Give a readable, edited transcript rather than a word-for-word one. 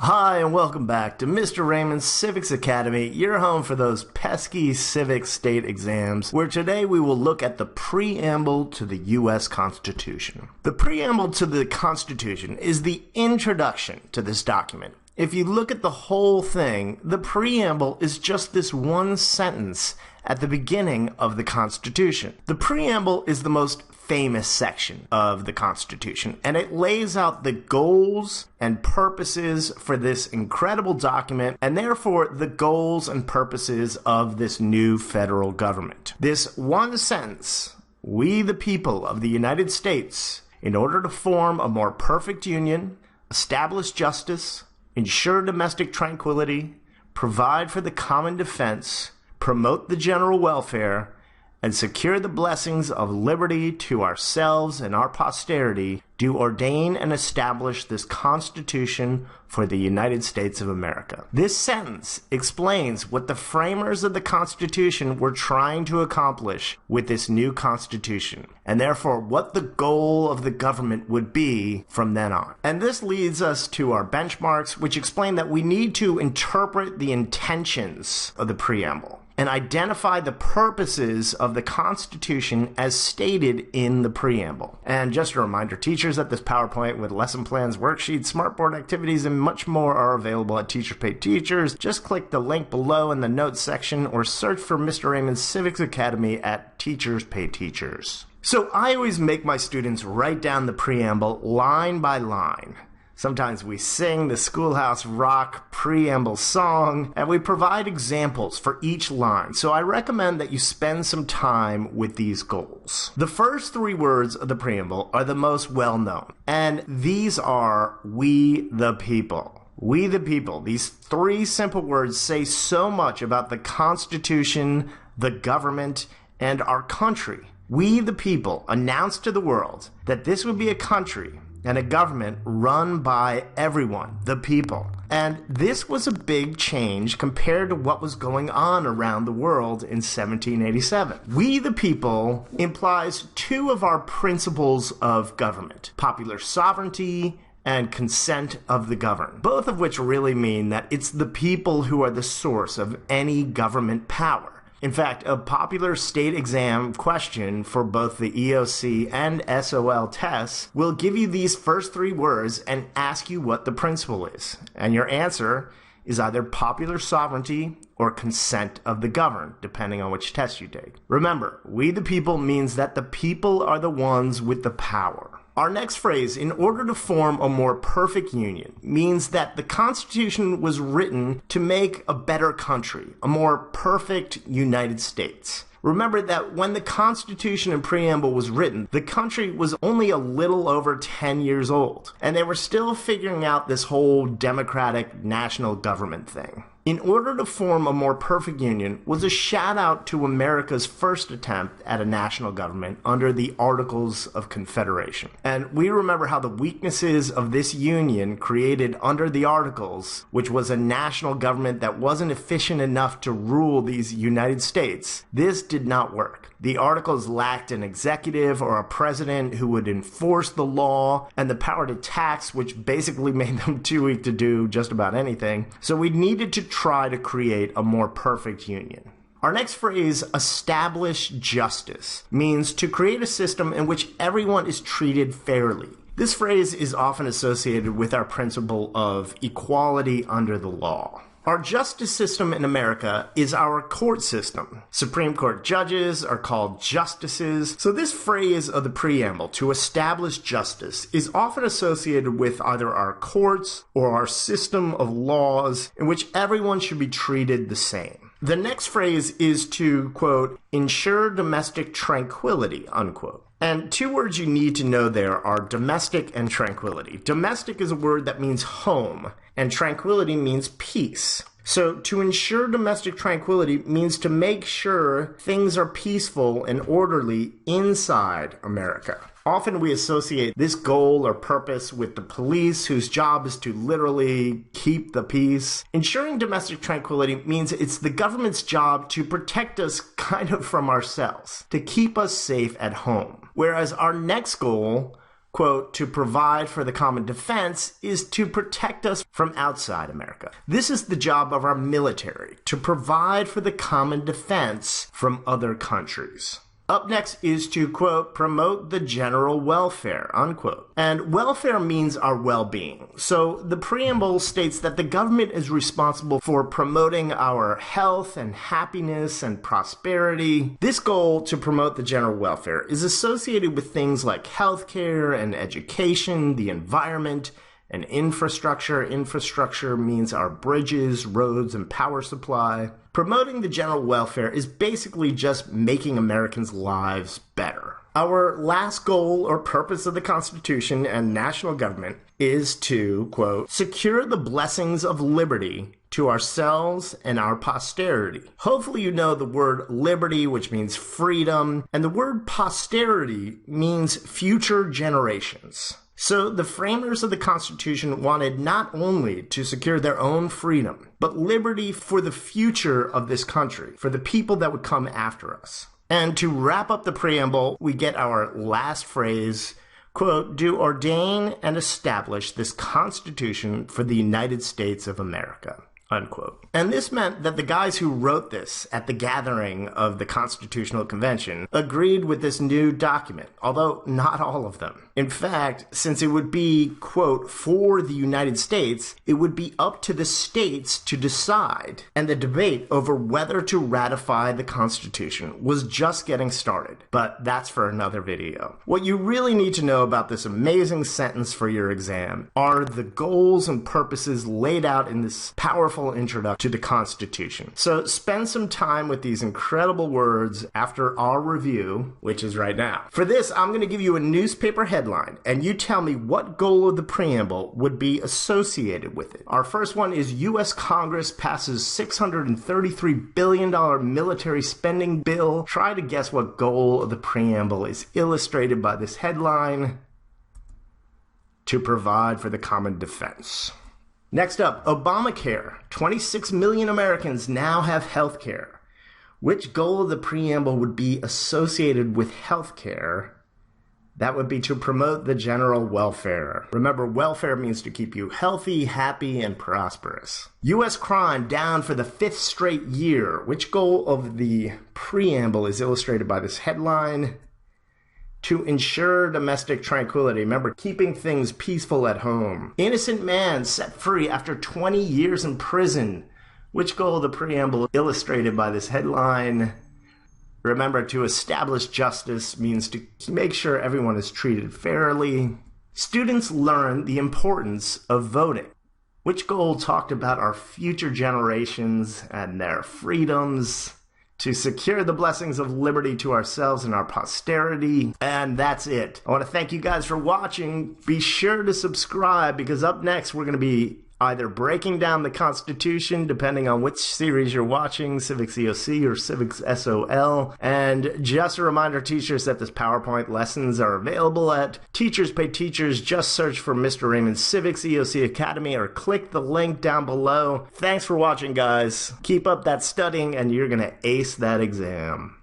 Hi and welcome back to Mr. Raymond's Civics Academy, your home for those pesky civics state exams, where today we will look at the Preamble to the US Constitution. The Preamble to the Constitution is the introduction to this document. If you look at the whole thing, the Preamble is just this one sentence at the beginning of the Constitution. The Preamble is the most famous section of the Constitution, and it lays out the goals and purposes for this incredible document, and therefore the goals and purposes of this new federal government. This one sentence, "We the people of the United States, in order to form a more perfect union, establish justice, ensure domestic tranquility, provide for the common defense, promote the general welfare, and secure the blessings of liberty to ourselves and our posterity, do ordain and establish this Constitution for the United States of America." This sentence explains what the framers of the Constitution were trying to accomplish with this new Constitution, and therefore what the goal of the government would be from then on. And this leads us to our benchmarks, which explain that we need to interpret the intentions of the Preamble and identify the purposes of the Constitution as stated in the Preamble. And just a reminder, teachers, that this PowerPoint with lesson plans, worksheets, smartboard activities, and much more are available at Teachers Pay Teachers. Just click the link below in the notes section or search for Mr. Raymond's Civics Academy at Teachers Pay Teachers. So I always make my students write down the Preamble line by line. Sometimes we sing the Schoolhouse Rock Preamble song, and we provide examples for each line, so I recommend that you spend some time with these goals. The first three words of the Preamble are the most well-known, and these are "we the people." We the people. These three simple words say so much about the Constitution, the government, and our country. We the people announced to the world that this would be a country and a government run by everyone, the people. And this was a big change compared to what was going on around the world in 1787. We the people implies two of our principles of government: popular sovereignty and consent of the governed, both of which really mean that it's the people who are the source of any government power. In fact, a popular state exam question for both the EOC and SOL tests will give you these first three words and ask you what the principle is. And your answer is either popular sovereignty or consent of the governed, depending on which test you take. Remember, we the people means that the people are the ones with the power. Our next phrase, "in order to form a more perfect union," means that the Constitution was written to make a better country, a more perfect United States. Remember that when the Constitution and Preamble was written, the country was only a little over 10 years old, and they were still figuring out this whole democratic national government thing. "In order to form a more perfect union" was a shout out to America's first attempt at a national government under the Articles of Confederation. And we remember how the weaknesses of this union created under the Articles, which was a national government that wasn't efficient enough to rule these United States, this did not work. The Articles lacked an executive or a president who would enforce the law, and the power to tax, which basically made them too weak to do just about anything. So we needed to try to create a more perfect union. Our next phrase, "establish justice," means to create a system in which everyone is treated fairly. This phrase is often associated with our principle of equality under the law. Our justice system in America is our court system. Supreme Court judges are called justices. So this phrase of the Preamble, "to establish justice," is often associated with either our courts or our system of laws in which everyone should be treated the same. The next phrase is to, quote, "ensure domestic tranquility," unquote. And two words you need to know there are domestic and tranquility. Domestic is a word that means home, and tranquility means peace. So to ensure domestic tranquility means to make sure things are peaceful and orderly inside America. Often we associate this goal or purpose with the police, whose job is to literally keep the peace. Ensuring domestic tranquility means it's the government's job to protect us kind of from ourselves, to keep us safe at home. Whereas our next goal, quote, to provide for the common defense is to protect us from outside America. This is the job of our military, to provide for the common defense from other countries. Up next is to, quote, promote the general welfare, unquote. And welfare means our well-being. So the preamble states that the government is responsible for promoting our health and happiness and prosperity. This goal to promote the general welfare is associated with things like healthcare and education, the environment, and infrastructure. Infrastructure means our bridges, roads, and power supply. Promoting the general welfare is basically just making Americans' lives better. Our last goal or purpose of the Constitution and national government is to, quote, secure the blessings of liberty to ourselves and our posterity. Hopefully you know the word liberty, which means freedom, and the word posterity means future generations. So the framers of the Constitution wanted not only to secure their own freedom, but liberty for the future of this country, for the people that would come after us. And to wrap up the preamble, we get our last phrase, quote, do ordain and establish this Constitution for the United States of America, unquote. And this meant that the guys who wrote this at the gathering of the Constitutional Convention agreed with this new document, although not all of them. In fact, since it would be, quote, for the United States, it would be up to the states to decide. And the debate over whether to ratify the Constitution was just getting started. But that's for another video. What you really need to know about this amazing sentence for your exam are the goals and purposes laid out in this powerful introduction to the Constitution. So spend some time with these incredible words after our review, which is right now. For this, I'm going to give you a newspaper headline, and you tell me what goal of the preamble would be associated with it. Our first one is U.S. Congress passes $633 billion military spending bill. Try to guess what goal of the preamble is illustrated by this headline: to provide for the common defense. Next up, Obamacare. 26 million Americans now have health care. Which goal of the preamble would be associated with health care? That would be to promote the general welfare. Remember, welfare means to keep you healthy, happy, and prosperous. U.S. crime down for the 5th straight year. Which goal of the preamble is illustrated by this headline? To ensure domestic tranquility. Remember, keeping things peaceful at home. Innocent man set free after 20 years in prison. Which goal of the preamble illustrated by this headline? Remember, to establish justice means to make sure everyone is treated fairly. Students learn the importance of voting. Which goal talked about our future generations and their freedoms? To secure the blessings of liberty to ourselves and our posterity. And that's it. I want to thank you guys for watching. Be sure to subscribe, because up next we're going to be either breaking down the Constitution, depending on which series you're watching, Civics EOC or Civics SOL. And just a reminder, teachers, that this PowerPoint lessons are available at Teachers Pay Teachers. Just search for Mr. Raymond's Civics EOC Academy or click the link down below. Thanks for watching, guys. Keep up that studying and you're going to ace that exam.